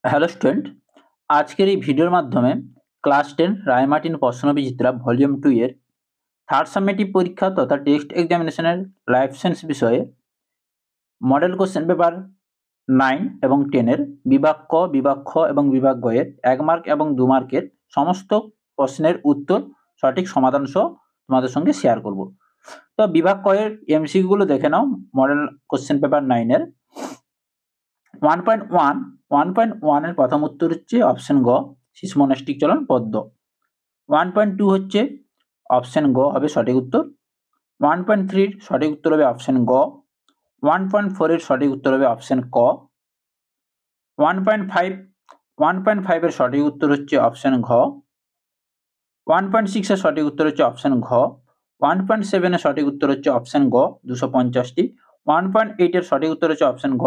Hello student, আজকের এই ভিডিওর মাধ্যমে ক্লাস 10 রায়মার্টিন প্রশ্নবিচিত্রা ভলিউম 2 এর থার্ড সামেটিভ পরীক্ষা তথা টেক্সট এক্সামিনেশনের লাইফ সায়েন্স বিষয়ে মডেল কোশ্চেন পেপার 9 এবং 10 এর বিভাগ ক, বিভাগ খ এবং বিভাগ গ এর 1 মার্ক এবং 2 মার্কের সমস্ত প্রশ্নের উত্তর সঠিক সমাধান সহ তোমাদের সঙ্গে শেয়ার করব। তো বিভাগ ক এর এমসিকিউ গুলো দেখে নাও। মডেল কোশ্চেন পেপার 9 এর 1.1 এর প্রথম উত্তর হচ্ছে অপশন গ, শিশু-মনস্টিক চলন পদ্য। 1.2 হচ্ছে অপশন গ হবে সঠিক উত্তর। 1.3 এর সঠিক উত্তর হবে অপশন গ। 1.4 এর সঠিক উত্তর হবে অপশন ক। 1.5 এর সঠিক উত্তর হচ্ছে অপশন ঘ। 1.6 এর সঠিক উত্তর হচ্ছে অপশন ঘ। 1.7 এর সঠিক উত্তর হচ্ছে অপশন গ 250টি। 1.8 এর সঠিক উত্তর হচ্ছে অপশন ঘ,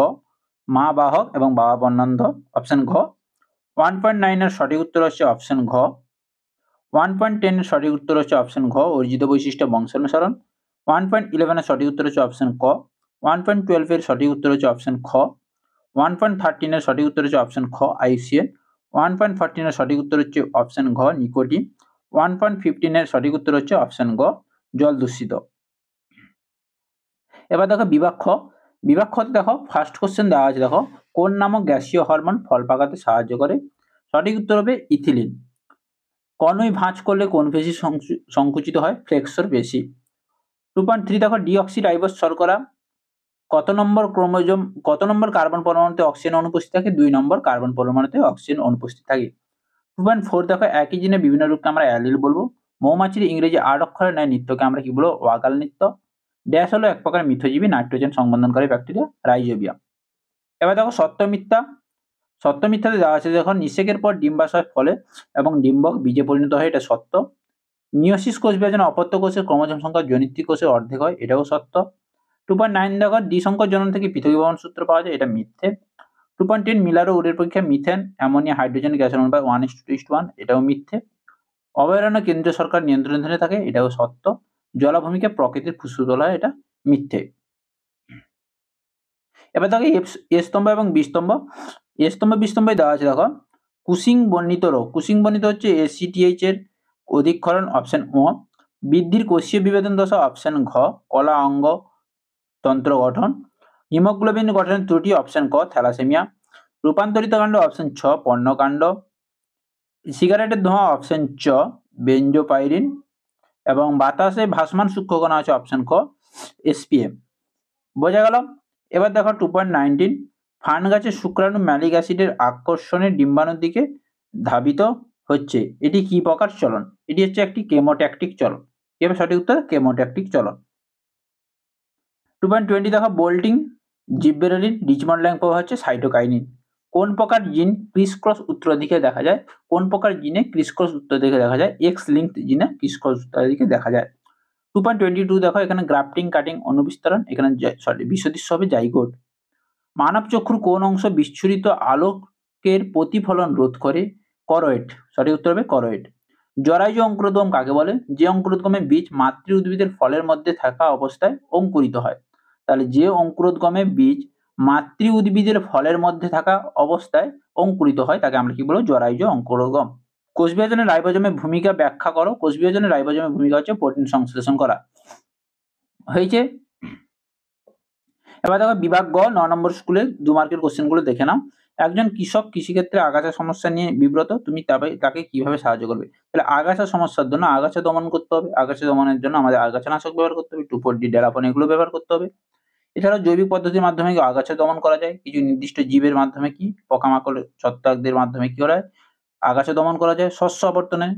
মা বাহক এবং বাবা বর্ণান্ধ, অপশন ঘ। 1.9 এর সঠিক উত্তর হচ্ছে অপশন ঘ। 1.10 এর সঠিক উত্তর হচ্ছে অপশন ঘ, অর্জিত বৈশিষ্ট্য বংশানুসরণ। 1.11 এর সঠিক উত্তর হচ্ছে অপশন ক। 1.12 এর সঠিক উত্তর হচ্ছে অপশন খ। 1.13 এর সঠিক উত্তর হচ্ছে অপশন খ, আইউসিএন। 1.14 এর সঠিক উত্তর হচ্ছে অপশন ঘ, নিকোটিন। 1.15 এর সঠিক উত্তর হচ্ছে অপশন গ, জল দূষিত। এবার দেখো বিভাগ খ। বিভাগ খতে দেখো ফার্স্ট কোশ্চেন দেওয়া আছে, দেখো কোন নামক গ্যাসীয় হরমোন ফল পাকাতে সাহায্য করে? সঠিক উত্তর হবে ইথিলিন। কণুই ভাঁজ করলে কোন পেশি সংকুচিত হয়? ফ্লেক্সর পেশি। 2.3 দেখো ডিঅক্সিরাইবোজ শর্করা কত নম্বর ক্রোমোজোম, কত নম্বর কার্বন পরমাণুতে অক্সিজেন অনুপস্থিত থাকে? 2 নম্বর কার্বন পরমাণুতে অক্সিজেন অনুপস্থিত থাকে। 2.4 দেখো একই জিনে বিভিন্ন রূপকে আমরা অ্যালিল বলবো। মৌমাছির ইংরেজি 8 অক্ষরের ন্যায় নৃত্যকে আমরা কি বলবো? ওয়াগাল নৃত্য। ড্যাশ হলো এক প্রকার মিথজীবী নাইট্রোজেন সংবন্ধনকারী ব্যাকটেরিয়া, রাইজোবিয়াম। এবার দেখো সত্য মিথ্যা। সত্য মিথ্যাতে দেওয়া আছে, যখন নিষেকের পর ডিম্বাশয় ফলে এবং ডিম্বক বীজে পরিণত হয়, এটা সত্য। মিওসিস কোষ বিভাজনে অপত্য কোষের ক্রোমোজোম সংখ্যা জনিত্রী কোষের অর্ধেক হয়, এটাও সত্য। 2.9 দেখো দ্বিসংকর জনন থেকে পৃথকীকরণ সূত্র পাওয়া যায়, এটা মিথ্যে। 2.10 মিলার ও উডের পরীক্ষা মিথেন, অ্যামোনিয়া, হাইড্রোজেন গ্যাসের অনুপাত 1:1, এটাও মিথ্যে। অভয়ারণ্য কেন্দ্রীয় সরকার নিয়ন্ত্রণাধীনে থাকে, এটাও সত্য। জলাভূমিকে প্রকৃতির ফুসফুস বলা হয়, এটা মিথ্যে। এবার দেখো এ স্তম্ভ এবং বি স্তম্ভ। এ স্তম্ভ বি স্তম্ভে দেওয়া আছে, দেখো কুসিং বর্ণিত রোগ। কুসিং বর্ণিত হচ্ছে এসিটিএইচ এর অধিক্ষরণ, অপশন ও। বৃদ্ধির কোষীয় বিভেদন দশা, অপশন ঘ। কলা অঙ্গ তন্ত্র গঠন। হিমোগ্লোবিন গঠনের ত্রুটি, অপশন ক, থ্যালাসেমিয়া। রূপান্তরিত কাণ্ড, অপশন ছ, পর্ণকাণ্ড। সিগারেটের ধোঁয়া, অপশন চ, বেনজোপাইরিন। এবং বাতাসে ভাসমান সূক্ষ্মকণা আছে, অপশন ক, এসপিএম। বোঝা গেল? এবার দেখো 2.19 ফার্ন গাছের শুক্রাণু ম্যালিক অ্যাসিডের আকর্ষণে ডিম্বাণুর দিকে ধাবিত হচ্ছে, এটি কি প্রকার চলন? এটি হচ্ছে একটি কেমোট্যাকটিক চলন। এবার সঠিক উত্তর কেমোট্যাকটিক চলন। 2.20 দেখো বোল্টিং, জিববেরেলিন, রিচমন্ড ল্যাং প্রভাব হচ্ছে সাইটোকাইনিন। কোন প্রকার জিন ক্রিস ক্রস উত্তরাধিকারে দেখা যায়? কোন প্রকার জিনে ক্রিস ক্রস উত্তরাধিকারে দেখা যায়? এক্স লিঙ্কড জিনে ক্রিস ক্রস উত্তরাধিকারে দেখা যায়। 2.22 দেখো এখানে গ্রাফটিং, কাটিং, অনুবিস্তরণ, এখানে বিশদৃশ্য হবে জাইগোট। মানব চক্ষুর কোন অংশ বিচ্ছুরিত আলোকের প্রতিফলন রোধ করে? করোয়েড। সঠিক উত্তর হবে করোয়েড। জরায়ু অঙ্কুরোদ্গম কাকে বলে? যে অঙ্কুরোদ্গমে বীজ মাতৃ উদ্ভিদের ফলের মধ্যে থাকা অবস্থায় অঙ্কুরিত হয়। তাহলে যে অঙ্কুরোদ্গমে বীজ মাতৃ উদ্ভিদের ফলের মধ্যে থাকা অবস্থায় অঙ্কুরিত হয় তাকে আমরা কি বলবো? জরায়ুজ অঙ্কুরোদ্গম। কোষ বিভাজনে রাইবোজোমের ভূমিকা ব্যাখ্যা করো। কোষ বিভাজনে রাইবোজোমের ভূমিকা হচ্ছে প্রোটিন সংশ্লেষণ করা। হয়েছে। এবার দেখো বিভাগ গ 9 নম্বর স্কুলে 2 মার্কের কোশ্চেন গুলো দেখে নাও। একজন কৃষক কৃষিক্ষেত্রে আগাছা সমস্যা নিয়ে বিব্রত, তুমি তাকে কিভাবে সাহায্য করবে? তাহলে আগাছা সমস্যার জন্য আগাছা দমন করতে হবে। আগাছা দমনের জন্য আমাদের আগাছানাশক ব্যবহার করতে হবে, 2,4-D, ডেলাপন, এগুলো ব্যবহার করতে হবে। এছাড়াও জৈবিক পদ্ধতির মাধ্যমে আগাছা দমন করা যায়। কিছু নির্দিষ্ট জীবের মাধ্যমে, কি পোকামাকড়, ছত্রাকদের মাধ্যমে কি করা যায়? আগাছা দমন করা যায়। শস্য আবর্তনের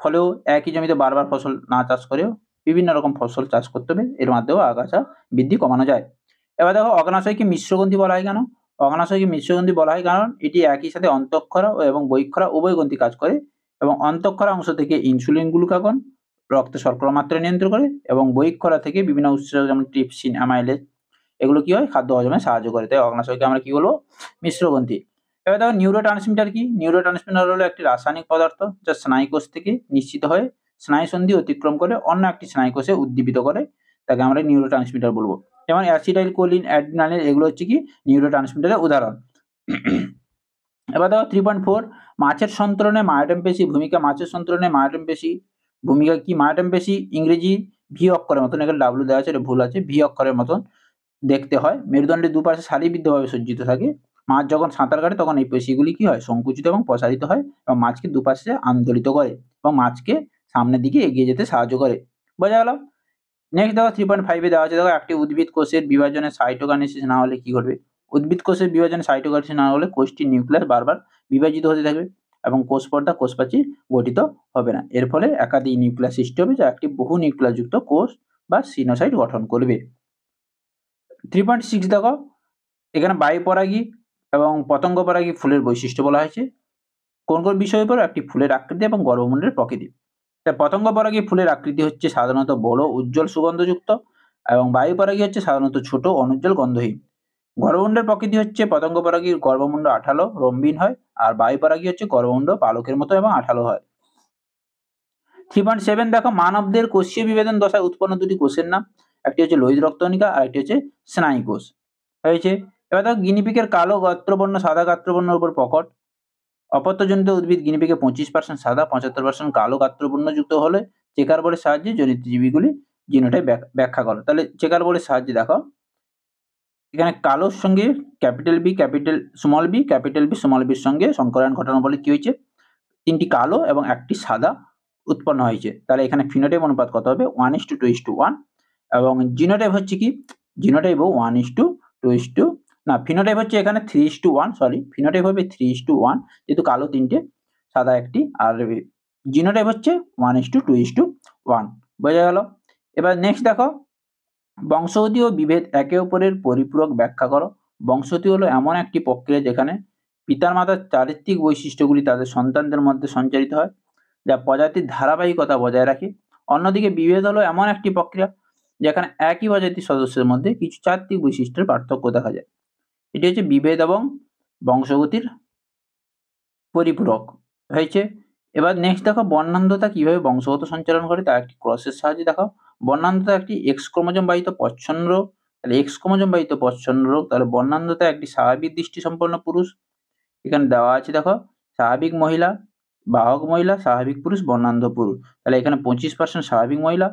ফলেও একই জমিতে বারবার ফসল না চাষ করেও বিভিন্ন রকম ফসল চাষ করতে হবে, এর মাধ্যমেও আগাছা বৃদ্ধি কমানো যায়। এবার দেখো অগ্নাশয়কে মিশ্রগ্রন্থি বলা হয় কেন? অগ্নাশয়কে মিশ্রগ্রন্থি বলা হয় কারণ এটি একই সাথে অন্তঃক্ষরা এবং বহিঃক্ষরা উভয় গ্রন্থি কাজ করে, এবং অন্তঃক্ষরা অংশ থেকে ইনসুলিন, গ্লুকাগন রক্তে শর্করা মাত্রা নিয়ন্ত্রণ করে, এবং বহিঃক্ষরা থেকে বিভিন্ন উৎস যেমন ট্রিপসিন, অ্যামাইলেজ এগুলো কি হয়? খাদ্য হজমে সাহায্য করে। তাই অগ্নাশয়কে আমরা কি বলবো? মিশ্রগ্রন্থি। এবার দেখো নিউরোট্রান্সমিটার কি? নিউরোট্রান্সমিটার হলো একটি রাসায়নিক পদার্থ যা স্নায়ুকোষ থেকে নিশ্চিত হয়ে স্নায়ুসন্ধি অতিক্রম করে অন্য একটি স্নায়ুকোষে উদ্দীপিত করে, তাকে আমরা নিউরোট্রান্সমিটার বলবো। যেমন অ্যাসিটাইল কোলিন, অ্যাড্রিনালিন এগুলো হচ্ছে কি নিউরোট্রান্সমিটারের উদাহরণ। এবার দেখো 3.4 মাছের সন্তরণে মায়োটম পেশি ভূমিকা। মাছের সন্তরণে মায়োটম পেশি ভূমিকা কি? মায়োটম পেশি ইংরেজি ভি অক্ষরের মতন, এখানে ডাব্লু দেওয়া আছে, এটা ভুল আছে, ভি অক্ষরের মতন দেখতে হয়। মেরুদণ্ডের দুপাশে সারিবদ্ধভাবে সজ্জিত থাকে। মাছ যখন সাঁতার কাটে তখন এই পেশিগুলি কি হয়? সংকুচিত এবং প্রসারিত হয় এবং মাছকে দুপাশে আন্দোলিত করে এবং মাছকে সামনের দিকে এগিয়ে যেতে সাহায্য করে। বোঝা গেল? নেক্সট দেখো 3.5 এ দেওয়া আছে, দেখো একটি উদ্ভিদ কোষের বিভাজনে সাইটোকাইনেসিস না হলে কি ঘটবে? উদ্ভিদ কোষের বিভাজনে সাইটোকাইনেসিস না হলে কোষটির নিউক্লিয়াস বারবার বিভাজিত হতে থাকবে এবং কোষ পর্দা কোষপ্রাচীর গঠিত হবে না। এর ফলে একাধিক নিউক্লিয়াস সৃষ্টি হবে যা একটি বহু নিউক্লিয়াস যুক্ত কোষ বা সিনোসাইট গঠন করবে। 3.6 দেখো, এখানে বায়ুপরাগী এবং পতঙ্গ পরাগী ফুলের বৈশিষ্ট্য বলা হয়েছে। কোন কোন বিষয়ের উপর? একটি ফুলের আকৃতি এবং গর্ভমুণ্ডের প্রকৃতি। পতঙ্গ পরাগী ফুলের আকৃতি হচ্ছে সাধারণত বড়, উজ্জ্বল, সুগন্ধযুক্ত এবং বায়ু পরাগী হচ্ছে সাধারণত ছোট, অনুজ্জ্বল, গন্ধহীন। গর্ভমুণ্ডের প্রকৃতি হচ্ছে পতঙ্গ পরাগীর গর্ভমুণ্ড আঠালো, রম্বীন হয়, আর বায়ু পরাগী হচ্ছে গর্ভমুণ্ড পালকের মতো এবং আঠালো হয়। 3.7 দেখো, মানবদের কোষীয় বিভেদন দশায় উৎপন্ন দুটি কোষের নাম। একটি হচ্ছে লোহিত রক্তকণিকা আর একটি হচ্ছে স্নায়ু কোষ। হয়েছে। এবার দেখো, গিনিপিগের কালো গাত্রবর্ণ সাদা গাত্রবর্ণের উপর প্রকট। অপত্যজনিত উদ্ভিদ গিনিপিগে 25% সাদা, 75% কালো গাত্রবর্ণযুক্ত হলে চেকার বোর্ডের সাহায্যে জনিত জীবীগুলি জিনোটাইপ ব্যাখ্যা করো। তাহলে চেকার বোর্ডের সাহায্যে দেখো, এখানে কালোর সঙ্গে capital B, capital B small বির সঙ্গে সংকরায়ন ঘটানোর ফলে কি হয়েছে? 3টি কালো এবং 1টি সাদা উৎপন্ন হয়েছে। তাহলে এখানে ফিনোটাইপ অনুপাত কত হবে? 1:2:1 এবং জিনোটাইপ হচ্ছে কি? জিনোটাইপও 1:2 না, ফিনোটাইপ হচ্ছে এখানে 3:1, সরি, ফিনোটাইপ হবে 3:1 যেহেতু কালো 3টে সাদা 1টি, আর জিনোটাইপ হচ্ছে 1:2:1। বোঝা গেল? এবার নেক্সট দেখো, বংশগতি ও বিভেদ একে অপরের পরিপূরক ব্যাখ্যা করো। বংশগতি হলো এমন একটি প্রক্রিয়া যেখানে পিতার মাতার চারিত্রিক বৈশিষ্ট্যগুলি তাদের সন্তানদের মধ্যে সঞ্চারিত হয়, যা প্রজাতির ধারাবাহিকতা বজায় রাখে। অন্যদিকে বিভেদ হলো এমন একটি প্রক্রিয়া যেখানে একই প্রজাতির সদস্যের মধ্যে কিছু চারিত্রিক বৈশিষ্ট্যের পার্থক্য দেখা যায়। এটি হচ্ছে বিভেদ এবং বংশগতির পরিপূরক। হয়েছে। এবার নেক্সট দেখো, বর্ণান্ধতা কিভাবে বংশগত সঞ্চালন করে তা একটি ক্রসের সাহায্যে দেখাও। বর্ণান্ধতা একটি এক্স ক্রোমোজোম বাহিত প্রচ্ছন্ন রোগ। তাহলে এক্স ক্রোমোজোম বাহিত প্রচ্ছন্ন রোগ। তাহলে বর্ণান্ধতা একটি স্বাভাবিক দৃষ্টি সম্পন্ন পুরুষ। এখানে দেওয়া আছে দেখো, স্বাভাবিক মহিলা, বাহক মহিলা, স্বাভাবিক পুরুষ, বর্ণান্ধ পুরুষ। তাহলে এখানে 25% স্বাভাবিক মহিলা,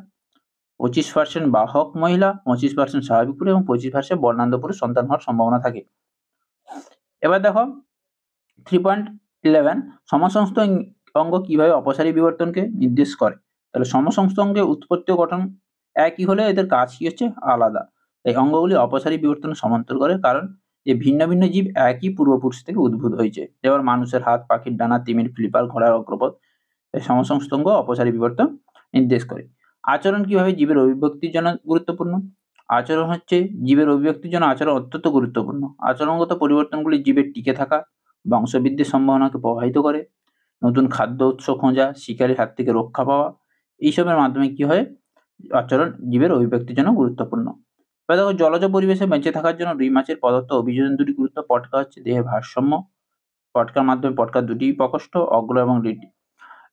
25% বাহক মহিলা, 25% স্বাভাবিক পুরুষ এবং 25% বর্ণান্ধ পুরুষ সন্তান হওয়ার সম্ভাবনা থাকে। এবার দেখো 3.11 সমসংস্থ অঙ্গ কিভাবে অপসারী বিবর্তনকে নির্দেশ করে। তাহলে সমসংস্থ অঙ্গের উৎপত্তি ও গঠন একই হলে এদের কাজ কি হচ্ছে? আলাদা। এই অঙ্গগুলি অপসারী বিবর্তনের সমান্তর করে, কারণ যে ভিন্ন ভিন্ন জীব একই পূর্বপুরুষ থেকে উদ্ভূত হয়েছে। যেমন মানুষের হাত, পাখির ডানা, তিমির ফ্লিপার, ঘোড়ার অগ্রপথ। এই সমসংস্থ অঙ্গ অপসারী বিবর্তন নির্দেশ করে। আচরণ কিভাবে জীবের অভিব্যক্তির জন্য গুরুত্বপূর্ণ। আচরণ হচ্ছে জীবের অভিব্যক্তির জন্য আচরণ অত্যন্ত গুরুত্বপূর্ণ। আচরণগত পরিবর্তনগুলি জীবের টিকে থাকা, বংশবৃদ্ধির সম্ভাবনাকে প্রভাবিত করে। নতুন খাদ্য উৎস খোঁজা, শিকারীর হাত থেকে রক্ষা পাওয়া, এইসবের মাধ্যমে কি হয়? আচরণ জীবের অভিব্যক্তির জন্য গুরুত্বপূর্ণ। এবার দেখো, জলজ পরিবেশে বেঁচে থাকার জন্য রুই মাছের পদার্থ অভিযোজন দুটি গুরুত্ব। পটকা হচ্ছে দেহের ভারসাম্য। পটকার মাধ্যমে পটকার দুটি প্রকোষ্ঠ, অগ্র এবং লিড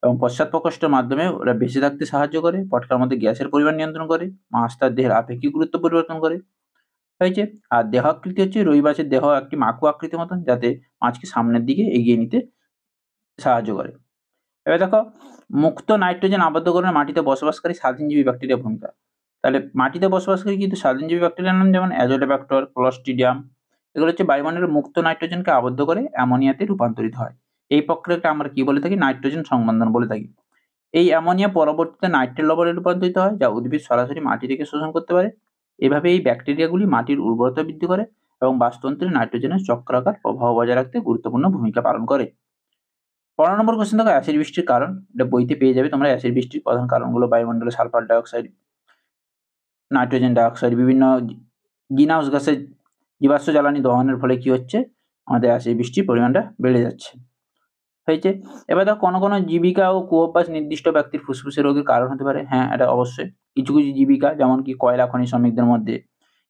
এবং পশ্চাৎ প্রকোষ্ঠের মাধ্যমে ওরা বেঁচে থাকতে সাহায্য করে। পটকার মধ্যে গ্যাসের পরিমাণ নিয়ন্ত্রণ করে। মাছ তার দেহের আপেক্ষিক গুরুত্ব পরিবর্তন করে। হয়েছে। আর দেহ আকৃতি হচ্ছে রুই মাছের দেহ একটি মাকু আকৃতির মতন, যাতে মাছকে সামনের দিকে এগিয়ে নিতে সাহায্য করে। এবার দেখো, মুক্ত নাইট্রোজেন আবদ্ধকরণে মাটিতে বসবাসকারী স্বাধীনজীবী ব্যাকটেরিয়ার ভূমিকা। তাহলে মাটিতে বসবাসকারী কিন্তু স্বাধীনজীবী ব্যাকটেরিয়ার নাম যেমন অ্যাজোটোব্যাক্টর, ক্লোস্ট্রিডিয়াম। এগুলো হচ্ছে বায়ুমণ্ডলের মুক্ত নাইট্রোজেনকে আবদ্ধ করে অ্যামোনিয়াতে রূপান্তরিত হয়। এই প্রক্রিয়াকে আমরা কি বলে থাকি? নাইট্রোজেন সংবন্ধন বলে থাকি। এই অ্যামোনিয়া পরবর্তীতে নাইট্রেট লবণে রূপান্তরিত হয়, যা উদ্ভিদ সরাসরি মাটি থেকে শোষণ করতে পারে। এভাবে এই ব্যাকটেরিয়াগুলি মাটির উর্বরতা বৃদ্ধি করে এবং বাস্তুতন্ত্রে নাইট্রোজেনের চক্রাকার প্রবাহ বজায় রাখতে গুরুত্বপূর্ণ ভূমিকা পালন করে। 15 নম্বর কোশ্চেন দেখো, অ্যাসিড বৃষ্টির কারণ। এটা বইতে পেয়ে যাবে তোমরা। অ্যাসিড বৃষ্টির প্রধান কারণগুলো বায়ুমণ্ডলে সালফার ডাইঅক্সাইড, নাইট্রোজেন ডাইঅক্সাইড, বিভিন্ন গ্রিনহাউস গ্যাসের জীবাশ্ম জ্বালানি দহনের ফলে কি হচ্ছে? আমাদের অ্যাসিড বৃষ্টির পরিমাণটা বেড়ে যাচ্ছে। হয়েছে। এবার দেখো, কোনো জীবিকা ও কুঅভ্যাস নির্দিষ্ট ব্যক্তির ফুসফুসে রোগের কারণ হতে পারে। হ্যাঁ, এটা অবশ্যই। কিছু কিছু জীবিকা, যেমন কি কয়লা খনি শ্রমিকদের মধ্যে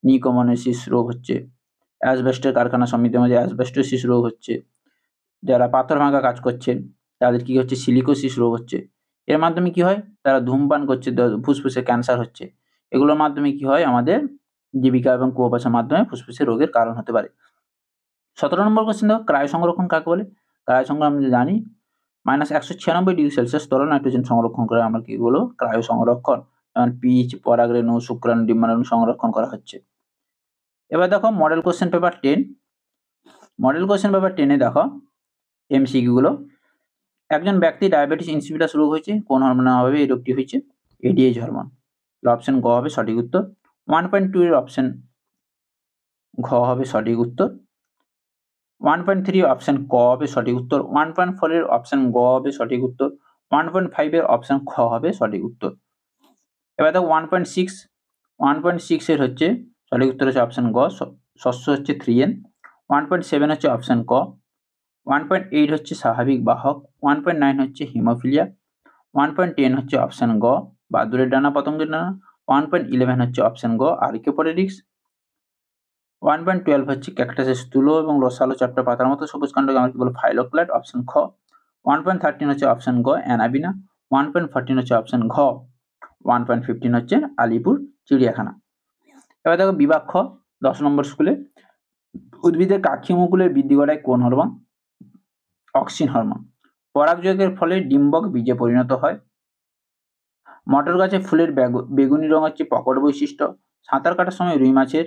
নিউকোমোনাইসিস রোগ হচ্ছে, অ্যাসবেস্টের কারখানা শ্রমিকদের মধ্যে অ্যাসবেস্টোসিস রোগ হচ্ছে, যারা পাথর ভাঙা কাজ করছেন তাদের কি হচ্ছে? সিলিকোসিস রোগ হচ্ছে। এর মাধ্যমে কি হয়? তারা ধূমপান করছে, ফুসফুসে ক্যান্সার হচ্ছে। এগুলোর মাধ্যমে কি হয়? আমাদের জীবিকা এবং কুঅভ্যাসের মাধ্যমে ফুসফুসে রোগের কারণ হতে পারে। 17 নম্বর কোশ্চেন দেখো, ক্রায় সংরক্ষণ কাকে বলে। ক্রায়ো সংখ্যা আমরা জানি -196°C স্তরে নাইট্রোজেন সংরক্ষণ করে আমরা কি বলবো? ক্রায়ো সংরক্ষণ। যেমন পিচ, পরাগরেণু, শুক্রাণু, ডিম্বাণু সংরক্ষণ করা হচ্ছে। এবার দেখো model question paper 10। Model question paper 10 এ দেখো এমসিকিউ গুলো। একজন ব্যক্তি ডায়াবেটিস ইনসিপিটাস রোগ হয়েছে, কোন হরমোনের অভাবে এই রোগটি হয়েছে? ADH hormone. অপশন গ হবে সঠিক উত্তর। 1.2 এর অপশন ঘ হবে সঠিক উত্তর। 1.3 অপশন ক হবে সঠিক উত্তর। 1.4 এর অপশন গ হবে সঠিক উত্তর। 1.5 এর অপশন খ হবে সঠিক উত্তর। এবার দেখো 1.6 এর হচ্ছে সঠিক উত্তর হচ্ছে অপশন গ, শস্য হচ্ছে 3N। 1.7 হচ্ছে অপশন ক। 1.8 হচ্ছে স্বাভাবিক বাহক। 1.9 হচ্ছে হিমোফিলিয়া। 1.10 হচ্ছে অপশন গ, বাদুড়ের ডানা, পতঙ্গের ডানা। 1.11 হচ্ছে অপশন গ, আর্কিওপটেরিক্স। 1.12 হচ্ছে ক্যাকটাসের স্থূল এবং রসালো চাপটা পাতার মতো সবুজ কাণ্ডকে আমরা কি বলবো? ফাইলোক্লাট, অপশন খ। 1.13 হচ্ছে অপশন গ, অ্যানাবিনা। 1.14 হচ্ছে অপশন ঘ। 1.15 হচ্ছে আলিপুর চিড়িয়াখানা। এবার দেখো বিভাগ খ, 10 নম্বর স্কুলে। উদ্ভিদের কাক্ষিমুকুলের বৃদ্ধি ঘটায় কোন হরমোন? Auxin hormone. পরাগযোগের ফলে ডিম্বক বীজে পরিণত হয়। মটর গাছে ফুলের বেগুনি রং হচ্ছে প্রকট বৈশিষ্ট্য। সাঁতার কাটার সময় রুই মাছের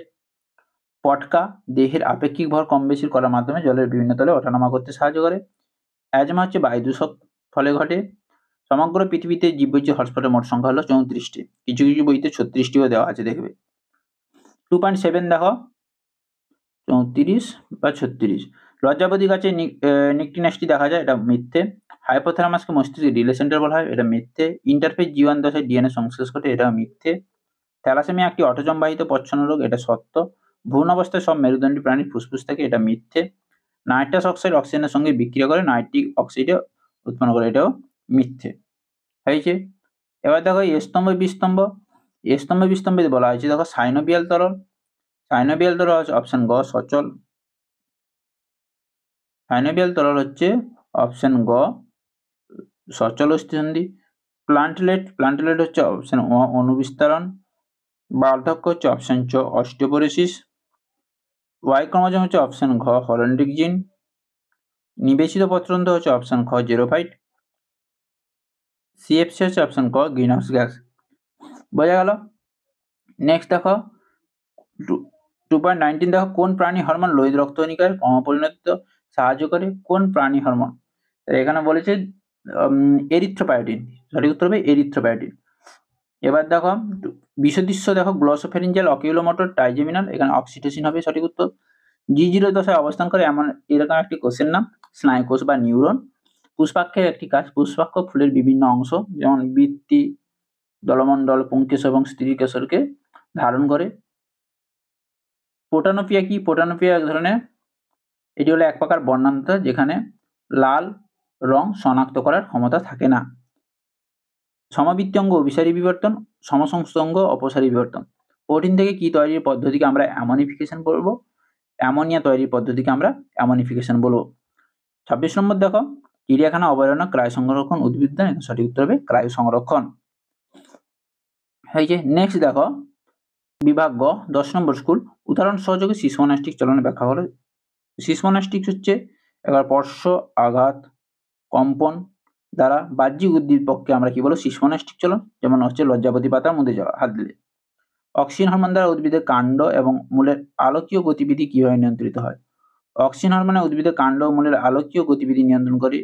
পটকা দেহের আপেক্ষিক ভর কম বেশি করার মাধ্যমে জলের বিভিন্ন তলে ওঠানামা করতে সাহায্য করে। অ্যাজমা হচ্ছে বায়ু দূষক ফলে ঘটে। সমগ্র পৃথিবীতে জীববৈচিত্র্য হটস্পটের মোট সংখ্যা হলো 34টি। কিছু কিছু বইতে 36টিও দেওয়া আছে, দেখবে। 2.7 দেখো 34 বা 36। লজ্জাপতি গাছে নিকটিনাসটি দেখা যায়, এটা মিথ্যে। হাইপোথ্যালামাসকে মস্তিষ্কের রিলে সেন্টার বলা হয়, এটা মিথ্যে। ইন্টারফেজ জীবন দশায় ডিএনএ সংশ্লেষ ঘটে, এটা মিথ্যে। থ্যালাসেমিয়া একটি অটোজম বাহিত প্রচ্ছন্ন রোগ, এটা সত্য। ভ্রূণ অবস্থায় সব মেরুদণ্ডী প্রাণীর ফুসফুস থাকে, এটা মিথ্যে। নাইট্রাস অক্সাইড অক্সিজেনের সঙ্গে বিক্রিয়া করে নাইট্রিক অক্সাইডে উৎপন্ন করে, এটাও মিথ্যে হয়েছে। এবার দেখো স্তম্ভ বিস্তম্ভ। স্তম্ভ বিস্তম্ভে বলা হয়েছে দেখো সাইনোবিয়াল তরল। সাইনোবিয়াল তরল হচ্ছে অপশন গ, সচল। সাইনোবিয়াল তরল হচ্ছে অপশন গ, সচল অস্থিসন্ধি। প্লান্টেলেট হচ্ছে অপশন ও, অনুবিস্তারণ। বার্ধক্য হচ্ছে অপশন চ, অস্টিওপোরোসিস। ওয়াই ক্রোমোজোম হচ্ছে অপশন ঘ, হল্যান্ডিক জিন। নিবেশিত পত্রতন্ত্র হচ্ছে অপশন খ, জেরোফাইট। সিএফসি হচ্ছে অপশন ক, গ্রিনহাউস গ্যাস। বোঝা গেল। নেক্সট দেখো 2.19 দেখো কোন প্রাণী হরমোন লোহিত রক্তকণিকার ক্রমপরিণতিতে সাহায্য করে? কোন প্রাণী হরমোন? এখানে বলেছে এরিথ্রোপায়োটিন। সঠিক উত্তর হবে এরিথ্রোপায়োটিন। এবার দেখো বিষদৃশ্য দেখো গ্লসোফেরিঞ্জিয়াল, অকিউলোমোটর, ট্রাইজেমিনাল। এখানে অক্সিটোসিন হবে সঠিক উত্তর। G0 দশায় অবস্থান করে এমন এরকম একটি কোষের নাম স্নায়ুকোষ বা নিউরন। পুষ্পাক্ষের একটি কাজ, পুষ্পাক্ষ ফুলের বিভিন্ন অংশ যেমন বৃত্তি, দলমণ্ডল, পুংকেশ এবং স্ত্রীকেশরকে ধারণ করে। পোটানোপিয়া কি? পোটানোপিয়া এক ধরনের, এটি হলো এক প্রকার বর্ণান্তর যেখানে লাল রং শনাক্ত করার ক্ষমতা থাকে না। সমবৃত্তি অঙ্গ অভিসারী বিবর্তন, সমসংস্থ অঙ্গ অপসারী বিবর্তন। প্রোটিন থেকে কি তৈরির পদ্ধতিকে আমরা অ্যামোনিফিকেশন বলবো? অ্যামোনিয়া তৈরির পদ্ধতিকে আমরা অ্যামোনিফিকেশন বলবো। 26 নম্বর দেখো চিড়িয়াখানা অভয়ারণ্য ক্রায় সংরক্ষণ উদ্ভিদ, সঠিক উত্তর হবে ক্রায় সংরক্ষণ। হয়েছে। নেক্সট দেখো বিভাগ গ, 10 নম্বর স্কুল। উদাহরণ সহযোগে সিসমোনাস্টিক চলনের ব্যাখ্যা হলো। সিসমোনাস্টিক হচ্ছে এবার স্পর্শ, আঘাত, কম্পন দ্বারা বাহ্যিক উদ্দীপ পক্ষে আমরা কি বলবো? সিসমোনাস্টিক চলন। যেমন হচ্ছে লজ্জাপতি পাতার মধ্যে যাওয়া হাত দিলে। অক্সিন হরমোন দ্বারা উদ্ভিদের কাণ্ড এবং মূলের আলোকীয় গতিবিধি কিভাবে নিয়ন্ত্রিত হয়? অক্সিন হরমোনে উদ্ভিদের কাণ্ড ও মূলের আলোকীয় গতিবিধি নিয়ন্ত্রণ করে।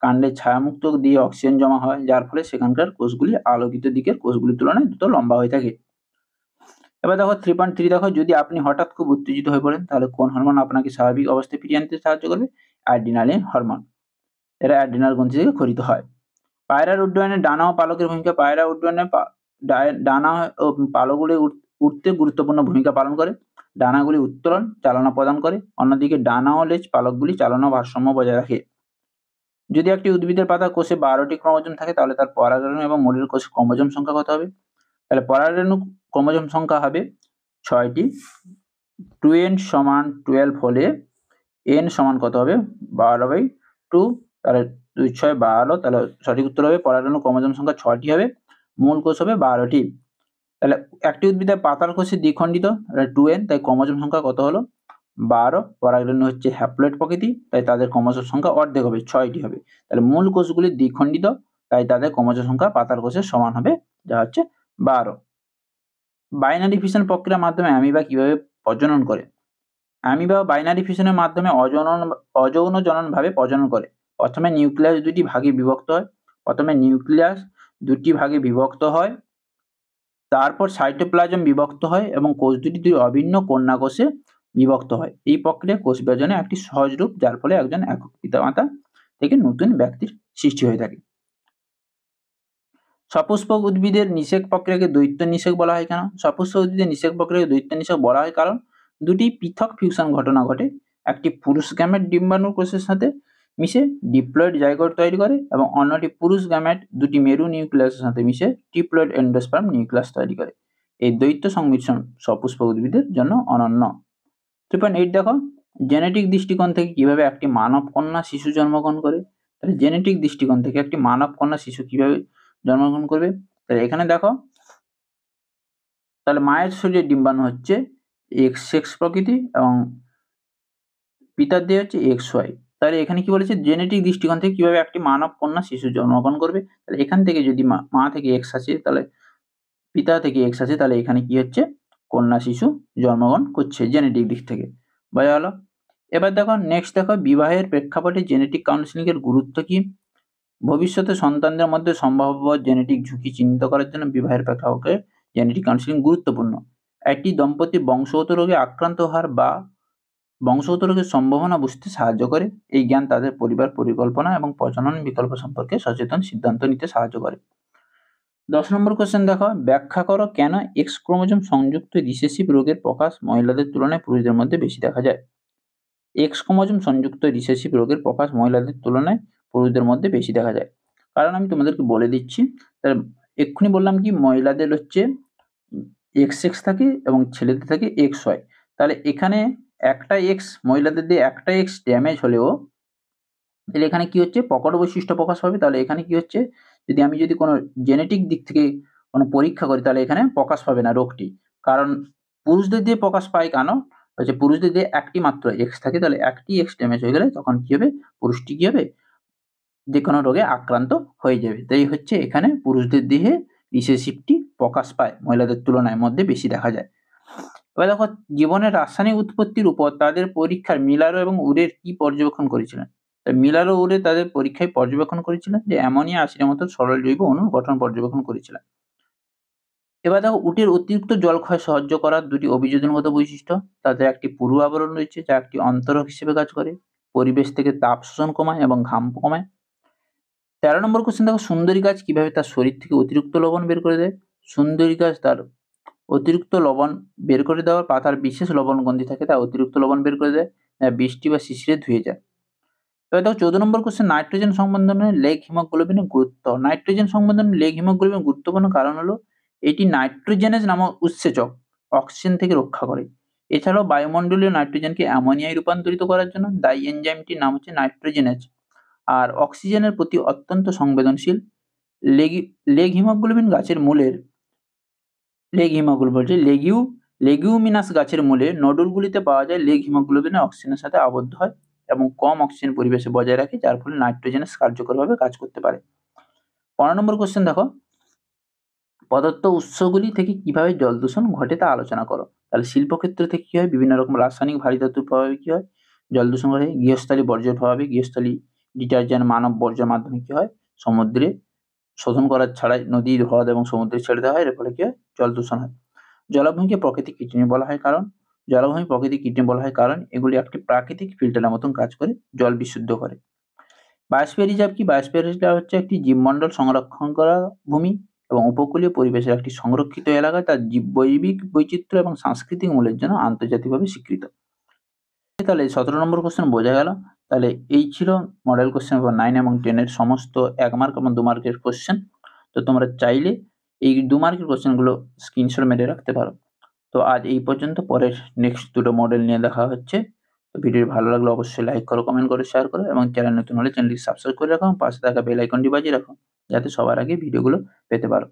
কাণ্ডে ছায়ামুক্ত দিয়ে অক্সিজেন জমা হয়, যার ফলে সেখানকার কোষগুলি আলোকিত দিকের কোষগুলির তুলনায় দ্রুত লম্বা হয়ে থাকে। এবার দেখো 3.3 দেখো যদি আপনি হঠাৎ খুব উত্তেজিত হয়ে পড়েন তাহলে কোন হরমোন আপনাকে স্বাভাবিক অবস্থায় ফিরিয়ে আনতে সাহায্য করবে? Adrenaline hormone. এরা অ্যাড্রিনাল গ্রন্থি থেকে ক্ষরিত হয়। পায়রার উড্ডয়নে ডানা ও পালকের ভূমিকা। পায়রা উড্ডয়নে ডানা ও পালকগুলি উঠতে গুরুত্বপূর্ণ ভূমিকা পালন করে। ডানাগুলি উত্তোলন চালনা প্রদান করে, অন্যদিকে ডানা ও লেজ পালকগুলি চালনা ভারসাম্য বজায় রাখে। যদি একটি উদ্ভিদের পাতা কোষে 12টি ক্রোমোজোম থাকে তাহলে তার পরাগরেণু এবং মূলের কোষে ক্রোমোজোম সংখ্যা কত হবে? তাহলে পরাগরেণু ক্রোমোজোম সংখ্যা হবে 6টি। 2n সমান 12 হলে n সমান কত হবে? 12/2। তাহলে 2 6 12, তাহলে সঠিক উত্তর হবে পরাগরেণু ক্রোমোজোম সংখ্যা 6টি হবে, মূল কোষ হবে 12টি। তাহলে একটি উদ্ভিদের পাতার কোষে দ্বিখণ্ডিত 2n, তাই ক্রোমোজোম সংখ্যা কত হলো? 12, পরাগরেণু হচ্ছে হ্যাপ্লয়েড প্রকৃতি, তাই তাদের ক্রমশ সংখ্যা অর্ধেক হবে, 6টি হবে। তাহলে মূল কোষগুলি দ্বিখণ্ডিত, তাই তাদের ক্রমশ সংখ্যা পাতার কোষের সমান হবে, যা হচ্ছে 12। বাইনারি ফিশন প্রক্রিয়ার মাধ্যমে অ্যামিবা কিভাবে প্রজনন করে? অ্যামিবা বাইনারি ফিশনের মাধ্যমে অযৌন জননভাবে প্রজনন করে। প্রথমে নিউক্লিয়াস দুটি ভাগে বিভক্ত হয়, তারপর সাইটোপ্লাজম বিভক্ত হয় এবং কোষ দুটি দুই অভিন্ন কন্যা কোষে বিভক্ত হয়। এই প্রক্রিয়া কোষ বিভাজনের একটি সহজ রূপ, যার ফলে একজন একক পিতামাতা থেকে নতুন ব্যক্তির সৃষ্টি হয়ে থাকে। সপুষ্পক উদ্ভিদের নিষেক প্রক্রিয়াকে দ্বৈত নিষেক বলা হয় কেন? সপুষ্পক উদ্ভিদের নিষেক প্রক্রিয়াকে দ্বৈত নিষেক বলা হয় কারণ দুটি পৃথক ফিউশন ঘটনা ঘটে। একটি পুরুষ গ্যামেট ডিম্বাণু কোষের সাথে মিশে ডিপ্লয়েড জাইগোট তৈরি করে এবং অন্যটি পুরুষ গ্যামেট দুটি মেরু নিউক্লিয়াসের সাথে মিশে ট্রিপ্লয়েড এন্ডোস্পার্ম নিউক্লিয়াস তৈরি করে। এই দ্বৈত সংমিশ্রণ সপুষ্পক উদ্ভিদের জন্য অনন্য। 3.8 দেখো, জেনেটিক দৃষ্টিকোণ থেকে কিভাবে একটি মানব কন্যা শিশু জন্মগ্রহণ করে। তাহলে জেনেটিক দৃষ্টিকোণ থেকে একটি মানব কন্যা শিশু কিভাবে জন্মগ্রহণ করবে, তাহলে এখানে দেখো, তাহলে মায়ের শরীরে ডিম্বাণু হচ্ছে XX প্রকৃতি এবং পিতার দেহ হচ্ছে XY। তাহলে এখানে কি বলেছে, জেনেটিক দৃষ্টিকোণ থেকে কিভাবে একটি মানব কন্যা শিশু জন্মগ্রহণ করবে। তাহলে এখান থেকে যদি মা থেকে X আছে, তাহলে পিতা থেকে X আছে, তাহলে এখানে কি হচ্ছে, কন্যা শিশু জন্মগ্রহণ করছে জেনেটিক দিক থেকে। বোঝা গেল? এবার দেখো, নেক্সট দেখো, বিবাহের প্রেক্ষাপটে জেনেটিক কাউন্সিলিং এর গুরুত্ব কি? ভবিষ্যতে সন্তানদের মধ্যে সম্ভাব্য জেনেটিক ঝুঁকি চিহ্নিত করার জন্য বিবাহের প্রেক্ষাপটে জেনেটিক কাউন্সিলিং গুরুত্বপূর্ণ। একটি দম্পতির বংশগত রোগে আক্রান্ত হওয়ার বা বংশগত রোগের সম্ভাবনা বুঝতে সাহায্য করে। এই জ্ঞান তাদের পরিবার পরিকল্পনা এবং প্রজনন বিকল্প সম্পর্কে সচেতন সিদ্ধান্ত নিতে সাহায্য করে। 10 নম্বর কোশ্চেন দেখো, ব্যাখ্যা করো কেন এক্স ক্রোমোজোম সংযুক্ত রিসেসিভ রোগের প্রকাশ মহিলাদের তুলনায় পুরুষদের মধ্যে বেশি দেখা যায়। এক্স ক্রোমোজোম সংযুক্ত রিসেসিভ রোগের প্রকাশ মহিলাদের তুলনায় পুরুষদের মধ্যে বেশি দেখা যায়। কারণ আমি তোমাদেরকে বলে দিচ্ছি, এক্ষুনি বললাম কি, মহিলাদের হচ্ছে XX থাকে এবং ছেলেদের থাকে XY। তাহলে এখানে একটা X, মহিলাদের দিয়ে একটা X ড্যামেজ হলেও তাহলে এখানে কি হচ্ছে, প্রকট বৈশিষ্ট্য প্রকাশ পাবে। তাহলে এখানে কি হচ্ছে, আমি যদি কোনো জেনেটিক দিক থেকে কোনো পরীক্ষা করি, তাহলে এখানে প্রকাশ পাবে না রোগটি। কারণ পুরুষদের দিয়ে প্রকাশ পায় কেন, হচ্ছে পুরুষদের দিয়ে একটি মাত্র X থাকে, তাহলে একটি X ড্যামেজ হয়ে গেলে তখন কি হবে, পুরুষটি কি হবে, যে কোনো রোগে আক্রান্ত হয়ে যাবে। তাই হচ্ছে এখানে পুরুষদের দেহে রিসেসিভটি প্রকাশ পায়, মহিলাদের তুলনায় মধ্যে বেশি দেখা যায়। এবার দেখো, জীবনের রাসায়নিক উৎপত্তির উপর তাদের পরীক্ষার মিলারো এবং উরের কি পর্যবেক্ষণ করেছিলেন। মিলারো উরে তাদের পরীক্ষায় পর্যবেক্ষণ করেছিলেন যে অ্যামোনিয়া অ্যাসিডের মতো সরল জৈব অণুর গঠন পর্যবেক্ষণ করেছিলেন। এবার দেখো, উটের অতিরিক্ত জলক্ষয় সাহায্য করার দুটি অভিযোজনগত বৈশিষ্ট্য। তাদের একটি পুরু আবরণ রয়েছে যা একটি অন্তরক হিসেবে কাজ করে, পরিবেশ থেকে তাপ শোষণ কমায় এবং ঘাম কমায়। 13 নম্বর কোশ্চেন দেখো, সুন্দরী গাছ কিভাবে তার শরীর থেকে অতিরিক্ত লবণ বের করে দেয়। সুন্দরী গাছ তার অতিরিক্ত লবণ বের করে দেওয়ার পাতার বিশেষ লবণ গ্রন্থি থাকে, তা অতিরিক্ত লবণ বের করে দেয়, বৃষ্টি বা শিশিরে ধুয়ে যায়। এবার দেখো 14 নম্বর কোশ্চেন, নাইট্রোজেন সংবন্ধনে লেগ হিমোগ্লোবিনের গুরুত্ব। নাইট্রোজেন সংবন্ধনে লেগ হিমোগ্লোবিন গুরুত্বপূর্ণ কারণ হলো এটি নাইট্রোজেনেজ নামক উৎসেচক অক্সিজেন থেকে রক্ষা করে। এছাড়াও বায়ুমণ্ডলীয় নাইট্রোজেনকে অ্যামোনিয়ায় রূপান্তরিত করার জন্য দায়ী এনজাইমটির নাম হচ্ছে নাইট্রোজেনেজ। আর অক্সিজেনের প্রতি অত্যন্ত সংবেদনশীল। লেগ হিমোগ্লোবিন গাছের মূলের লেগিউমিনাস গাছের মূলে নোডুলগুলিতে পাওয়া যায়। লেগ হিমোগ্লোবিনের অক্সিজেনের সাথে আবদ্ধ হয় এবং কম অক্সিজেন পরিবেশে বজায় রাখে, যার ফলে নাইট্রোজেনেস কার্যকরভাবে কাজ করতে পারে। 15 নম্বর কোশ্চেন দেখো, প্রদত্ত উৎসগুলি থেকে কিভাবে জল দূষণ ঘটে তা আলোচনা করো। তাহলে শিল্পক্ষেত্র থেকে কি হয়, বিভিন্ন রকম রাসায়নিক ভারী ধাতুর প্রভাবে কি হয়, জল দূষণ ঘটে। গৃহস্থালী বর্জ্যের প্রভাবে, গৃহস্থালী ডিটারজেন্ট মানব বর্জ্যের মাধ্যমে কি হয়, সমুদ্রে শোধন করার ছাড়াই নদী, হ্রদ এবং সমুদ্রে ছেড়ে দেওয়া হয়, এর ফলে কি হয়, জল দূষণ হয়। জলাভূমিকে প্রাকৃতিক কীটনাশক বলা হয় কারণ এগুলি একটি প্রাকৃতিক ফিল্টারের মতন কাজ করে, জল বিশুদ্ধ করে। বায়োস্ফিয়ার রিজার্ভ কি? বায়োস্ফিয়ার রিজার্ভ হচ্ছে একটি জীবমণ্ডল সংরক্ষণ করা ভূমি এবং উপকূলীয় পরিবেশের একটি সংরক্ষিত এলাকা, তার জৈবিক বৈচিত্র্য এবং সাংস্কৃতিক মূল্যের জন্য আন্তর্জাতিকভাবে স্বীকৃত। তাহলে 17 নম্বর কোশ্চেন বোঝা গেল। তাহলে এই ছিল মডেল কোশ্চেন পেপার 9 এবং 10 এর সমস্ত 1 মার্ক এবং 2 মার্কের কোশ্চেন। তো তোমরা চাইলে এই 2 মার্কের কোশ্চেনগুলো স্ক্রিনশট মেরে রাখতে পারো। তো আজ এই পর্যন্ত, পরের নেক্সট দুটো মডেল নিয়ে দেখা হচ্ছে। তো ভিডিও ভালো লাগলে অবশ্যই লাইক করো, কমেন্ট করো, শেয়ার করো এবং চ্যানেল নতুন হলে চ্যানেলটি সাবস্ক্রাইব করে রাখো এবং পাশে থাকা বেল আইকনটি বাজিয়ে রাখো, যাতে সবার আগে ভিডিওগুলো পেতে পারো।